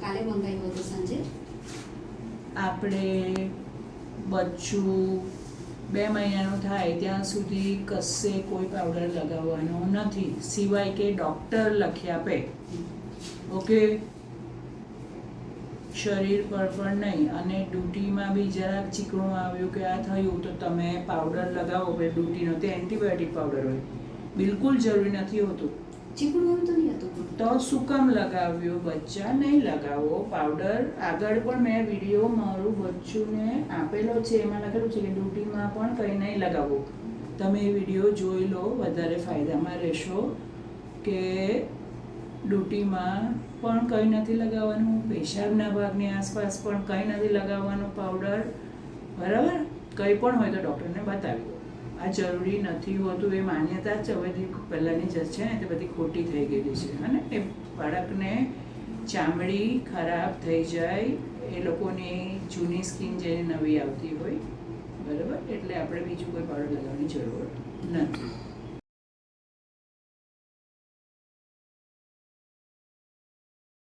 કાલે મંગાવ્યું હતું સાંજે. આપણે બચ્ચું 2 મહિનાનું થાય ત્યાં સુધી કશે કોઈ પાવડર લગાવવાનો નથી, સિવાય કે ડૉક્ટર લખી આપે. ઓકે, શરીર પર પણ નહીં. અને ડ્યુટીમાં બી જરાક ચીકણું આવ્યું કે આ થયું તો તમે પાવડર લગાવો. કે ડ્યુટીનો તે એન્ટીબાયોટિક પાવડર હોય, બિલકુલ જરૂરી નથી હોતું. ચીકણું એવું તો નહીં હતું. તો શું કામ લગાવ્યો બચ્ચા? નહીં લગાવો પાવડર. આગળ પણ મેં વિડીયો મારું બચ્ચુને આપેલો છે, એમાં લખેલું છે કે ડ્યુટીમાં પણ કંઈ નહીં લગાવવું. તમે એ વિડીયો જોઈ લો, વધારે ફાયદામાં રહેશો. કે ડ્યુટીમાં પણ કંઈ નથી લગાવવાનું, પેશાબના ભાગની આસપાસ પણ કંઈ નથી લગાવવાનું પાવડર. બરાબર? કંઈ પણ હોય તો ડૉક્ટરને બતાવી દો. આ જરૂરી નથી હોતું એ માન્યતા જ હવેથી પહેલાંની જ છે ને તે બધી ખોટી થઈ ગયેલી છે. અને એ બાળકને ચામડી ખરાબ થઈ જાય, એ લોકોની જૂની સ્કિન જેની નવી આવતી હોય. બરાબર? એટલે આપણે બીજું કોઈ પાવડર લગાવવાની જરૂર નથી.